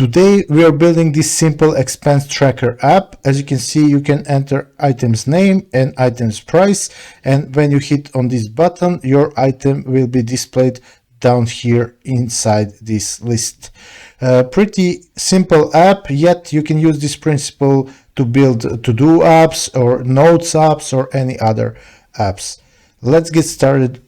Today we are building this simple expense tracker app. As you can see, you can enter item's name and item's price, and when you hit on this button, your item will be displayed down here inside this list. Pretty simple app, yet you can use this principle to build to-do apps or notes apps or any other apps. Let's get started.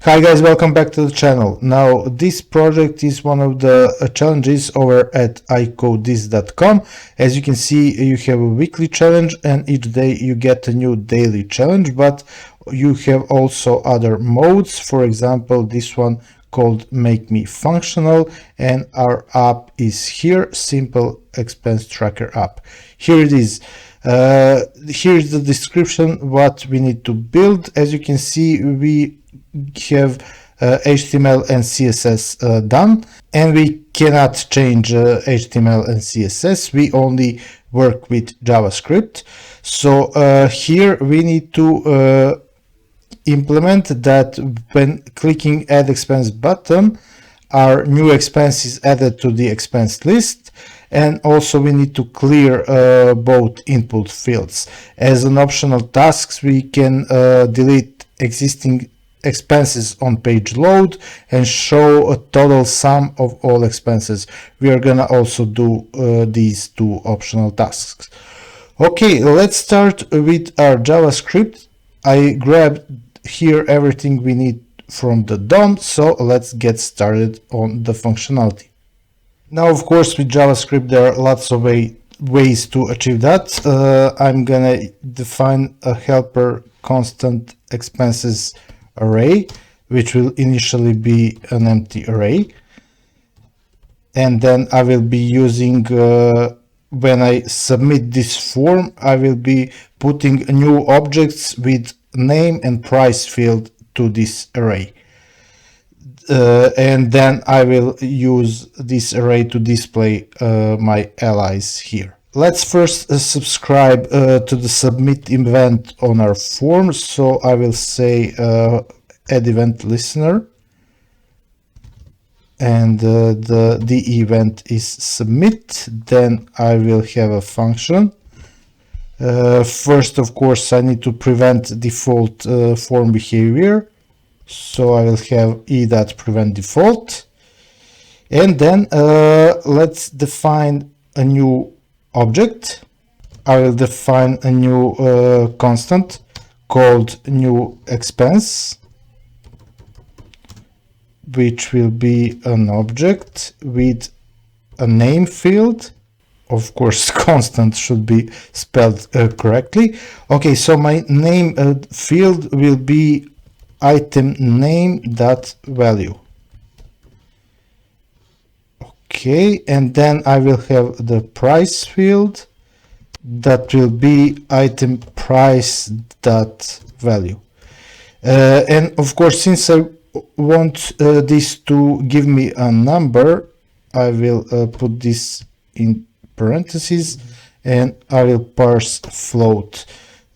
Hi guys, welcome back to the channel. Now this project is one of the challenges over at iCodeThis.com. As you can see, you have a weekly challenge and each day you get a new daily challenge, but you have also other modes. For example, this one called Make Me Functional, and our app is here, Simple Expense Tracker app. Here it is. Here's the description, what we need to build. As you can see, we have HTML and CSS done, and we cannot change HTML and CSS. We only work with JavaScript. So here we need to implement that when clicking add expense button, our new expense is added to the expense list, and also we need to clear both input fields. As an optional tasks, we can delete existing expenses on page load and show a total sum of all expenses. We are gonna also do these two optional tasks. Okay, let's start with our JavaScript. I grabbed here everything we need from the DOM, so let's get started on the functionality. Now, of course, with JavaScript there are lots of ways to achieve that. I'm gonna define a helper constant expenses array, which will initially be an empty array, and then I will be using when I submit this form, I will be putting new objects with name and price field to this array, and then I will use this array to display my allies here. Let's first subscribe to the submit event on our form. So I will say add event listener, and the event is submit. Then I will have a function. First, of course, I need to prevent default form behavior. So I will have e.prevent default, and then let's define a new object. I will define a new constant called new expense, which will be an object with a name field. Of course, constant should be spelled correctly. Okay, so my name field will be item name dot value. Okay, and then I will have the price field that will be item price dot value. And of course, since I want this to give me a number, I will put this in parentheses, and I will parse float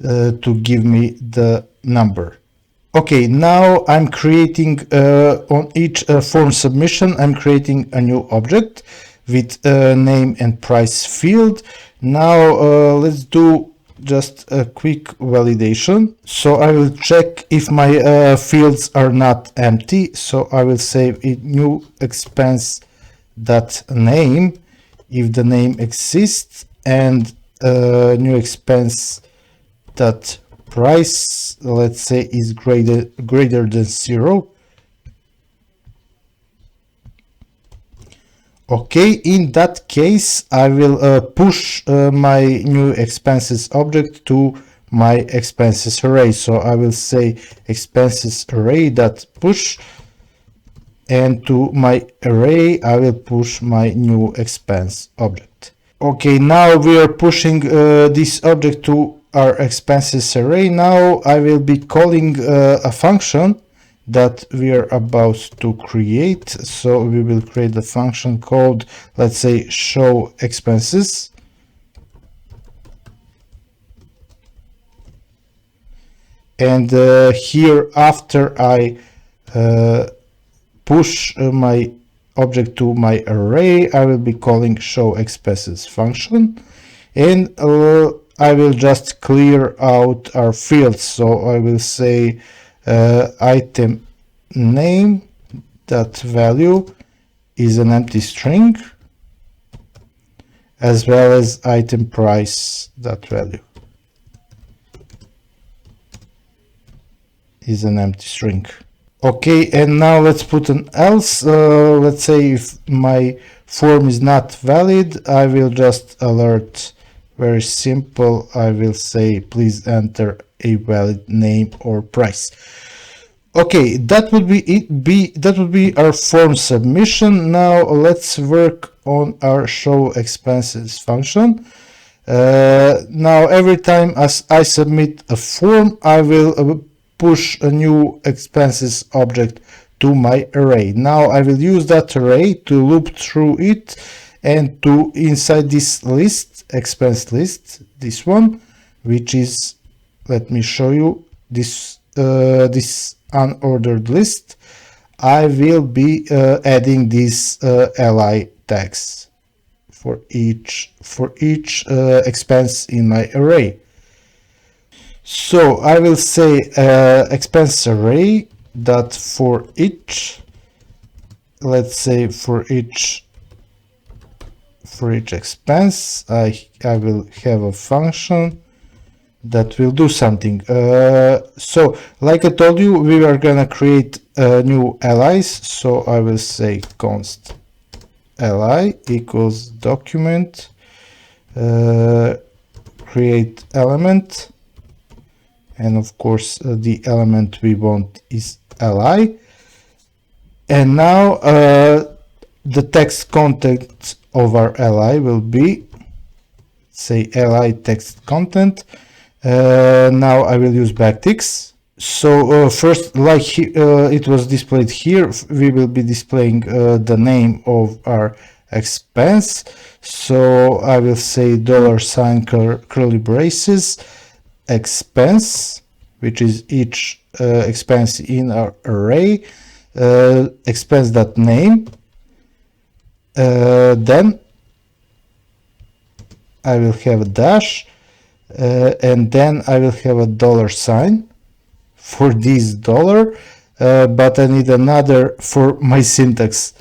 to give me the number. Okay, now I'm creating on each form submission, I'm creating a new object with name and price field. Now let's do just a quick validation. So I will check if my fields are not empty. So I will say new expense dot name if the name exists, and new expense dot price, let's say, is greater than 0. Okay, in that case I will push my new expenses object to my expenses array. So I will say expenses array dot push, and to my array I will push my new expense object. Okay, now we are pushing this object to our expenses array. Now I will be calling a function that we are about to create. So we will create a function called, let's say, show expenses. And here, after I push my object to my array, I will be calling show expenses function, and I will just clear out our fields. So I will say item name that value is an empty string, as well as item price that value is an empty string. Okay, and now let's put an else. Let's say if my form is not valid, I will just alert. Very simple. I will say please enter a valid name or price. Okay, that would be it. That would be our form submission. Now let's work on our show expenses function. Now every time as I submit a form, I will push a new expenses object to my array. Now I will use that array to loop through it and to inside this list, expense list, this one, which is, let me show you, this unordered list. I will be adding these li tags for each expense in my array. So I will say expense array dot for each, let's say for each expense I will have a function that will do something. So like I told you, we are gonna create new allies. So I will say const li equals document create element, and of course the element we want is li. And now the text content of our li will be, say, li text content. Now I will use backticks. So first, like it was displayed here, we will be displaying the name of our expense. So I will say $sign curly braces expense, which is each expense in our array, expense.name. Then I will have a dash, and then I will have a $sign for this dollar, but I need another for my syntax,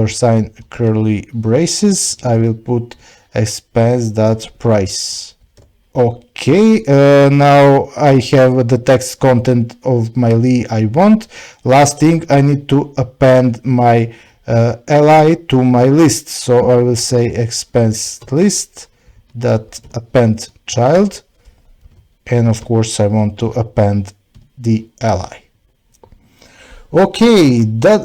$sign curly braces. I will put expense.price. Okay, now I have the text content of my li I want. Last thing, I need to append my li to my list. So I will say expense list that append child, and of course I want to append the li. Okay, that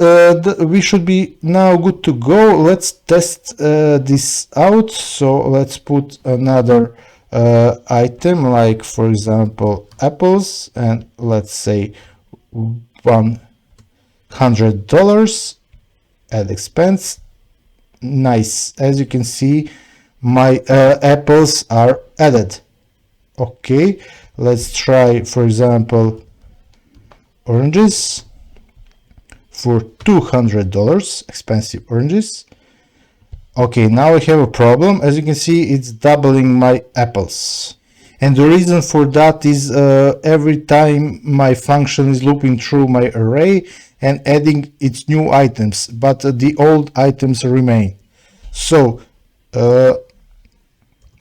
we should be now good to go. Let's test this out. So let's put another item, like for example apples, and let's say $100 add expense. Nice, as you can see my apples are added. Okay, let's try for example oranges for $200, expensive oranges. Okay, now I have a problem. As you can see, it's doubling my apples. And the reason for that is every time my function is looping through my array and adding its new items, but the old items remain. So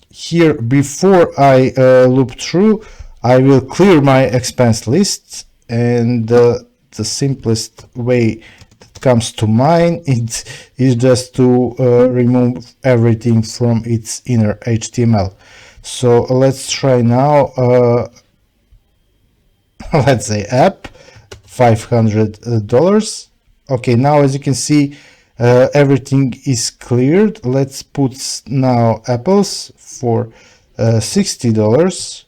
here, before I loop through, I will clear my expense list, and the simplest way that comes to mind is just to remove everything from its inner HTML. So let's try now. Let's say app $500. Okay, now as you can see, everything is cleared. Let's put now apples for $60.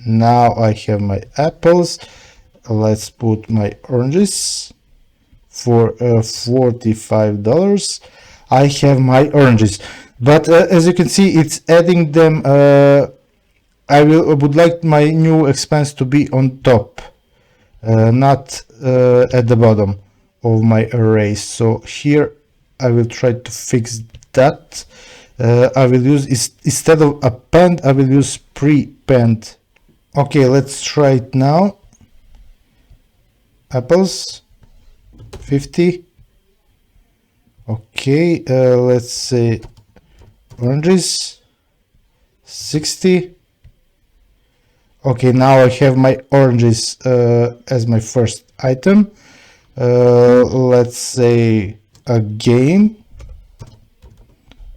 Now I have my apples. Let's put my oranges for $45. I have my oranges, but as you can see, it's adding them. I would like my new expense to be on top, not at the bottom. of my arrays. So here I will try to fix that. I will use, instead of append, I will use prepend. Okay, let's try it now. Apples 50. Okay, let's say oranges 60. Okay, now I have my oranges as my first item. Let's say a game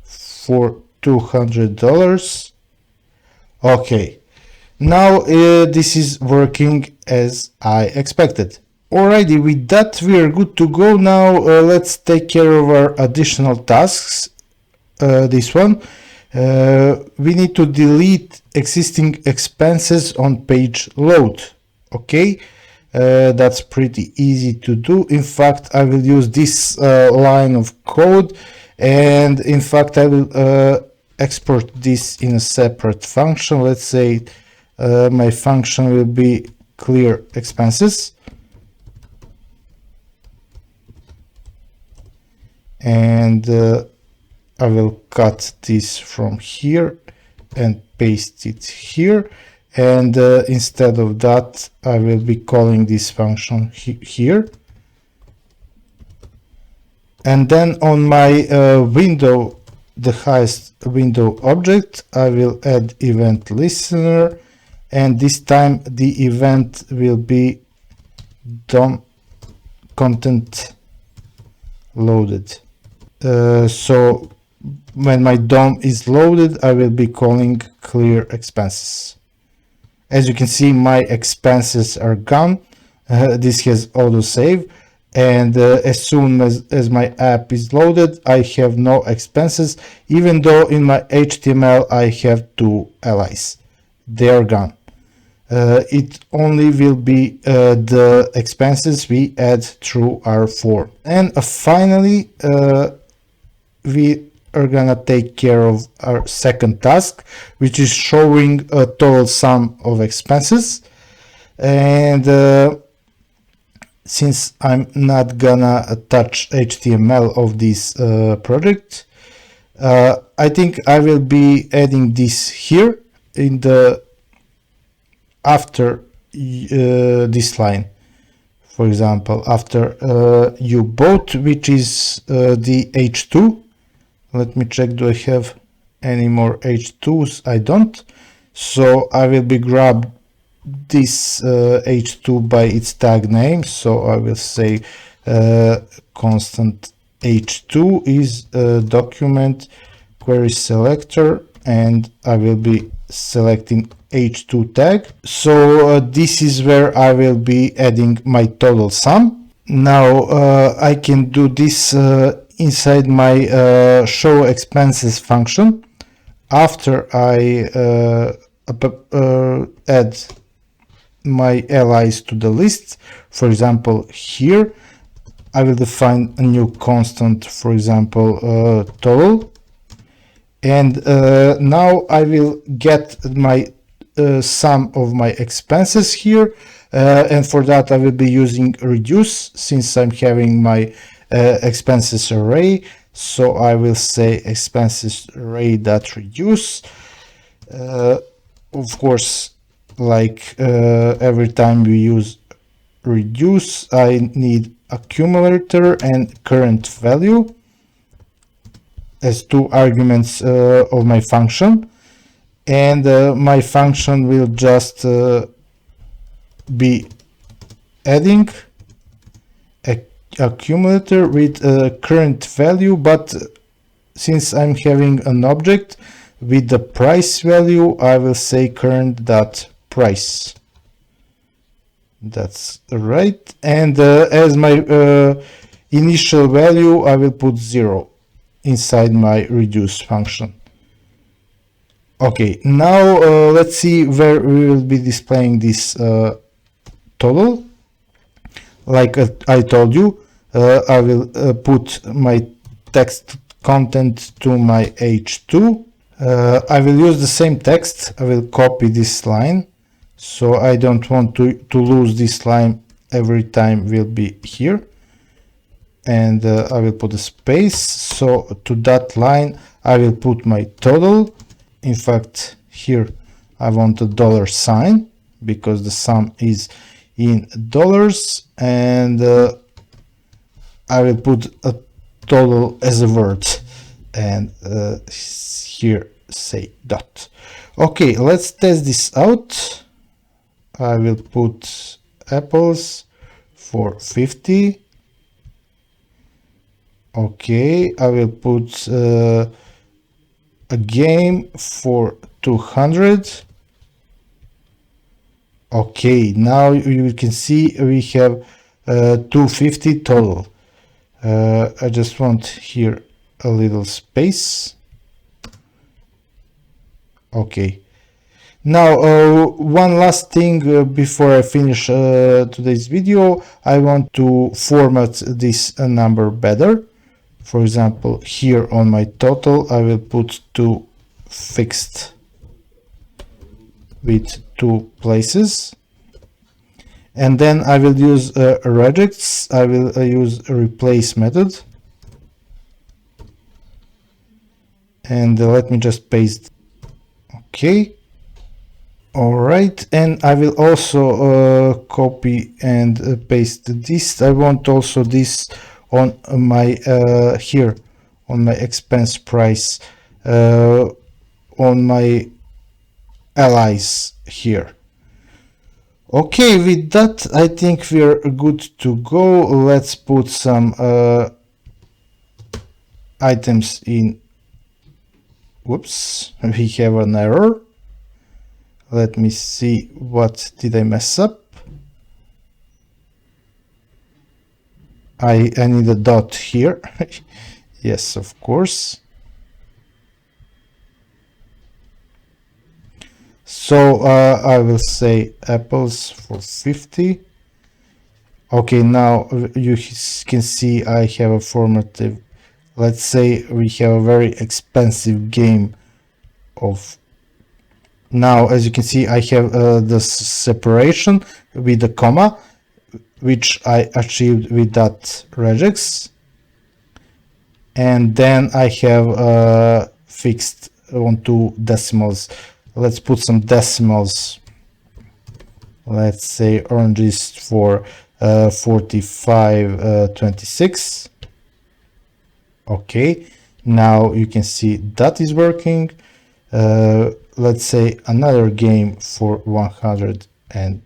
for $200. Okay, now this is working as I expected. Alrighty, with that we are good to go. Now let's take care of our additional tasks. This one, we need to delete existing expenses on page load. Okay, that's pretty easy to do. In fact, I will use this line of code, and in fact I will export this in a separate function. Let's say my function will be clear expenses, and I will cut this from here and paste it here, and instead of that I will be calling this function here. And then on my window, the highest window object, I will add event listener, and this time the event will be DOM content loaded. So when my DOM is loaded, I will be calling clear expenses. As you can see, my expenses are gone. This has autosave, and as soon as my app is loaded, I have no expenses, even though in my HTML I have two allies. They are gone. It only will be the expenses we add through our form. And finally, we are gonna take care of our second task, which is showing a total sum of expenses. And since I'm not gonna touch HTML of this project, I think I will be adding this here in the after this line. For example, after you bought, which is the H2. Let me check, do I have any more H2s? I don't. So I will be grab this H2 by its tag name. So I will say constant H2 is document query selector, and I will be selecting H2 tag. So this is where I will be adding my total sum. Now I can do this inside my show expenses function. After I add my allies to the list, for example here, I will define a new constant, for example total, and now I will get my sum of my expenses here, and for that I will be using reduce, since I'm having my expenses array. So I will say expenses array dot reduce. Of course, like every time we use reduce, I need accumulator and current value as two arguments of my function, and my function will just be adding accumulator with current value, but since I'm having an object with the price value, I will say current dot price. That's right. And as my initial value, I will put 0 inside my reduce function. Okay, now let's see where we will be displaying this total. Like I told you, I will put my text content to my H2. I will use the same text. I will copy this line, so I don't want to lose this line every time will be here. and I will put a space. So to that line I will put my total. In fact, here I want a dollar sign because the sum is in dollars, and I will put a total as a word, and here say dot. Okay, let's test this out. I will put apples for 50. Okay, I will put a game for 200. Okay, now you can see we have 250 total. I just want here a little space. Okay. Now, one last thing before I finish today's video, I want to format this number better. For example, here on my total, I will put 2 fixed with 2 places. And then I will use regex. I will use a replace method. And let me just paste. Okay. All right, and I will also copy and paste this. I want also this on my here on my expense price, on my allies here. Okay, with that I think we're good to go. Let's put some items in. Whoops, we have an error. Let me see, what did I mess up? I need a dot here. Yes, of course. So I will say apples for 50. Okay, now you can see I have a formative. Let's say we have a very expensive game of. Now, as you can see, I have the separation with the comma, which I achieved with that regex. And then I have fixed on 2 decimals. Let's put some decimals. Let's say oranges for 45.26. Okay, now you can see that is working. Let's say another game for 100, and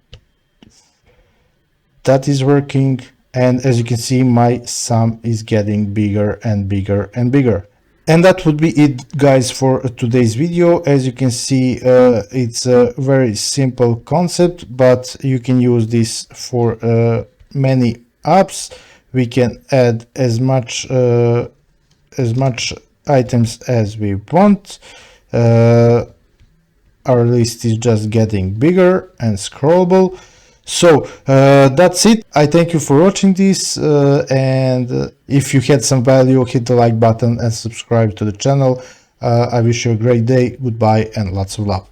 that is working. And as you can see, my sum is getting bigger and bigger and bigger. And that would be it, guys, for today's video. As you can see, it's a very simple concept, but you can use this for many apps. We can add as much items as we want. Our list is just getting bigger and scrollable. So that's it. I thank you for watching this, and if you had some value, hit the like button and subscribe to the channel. I wish you a great day. Goodbye and lots of love.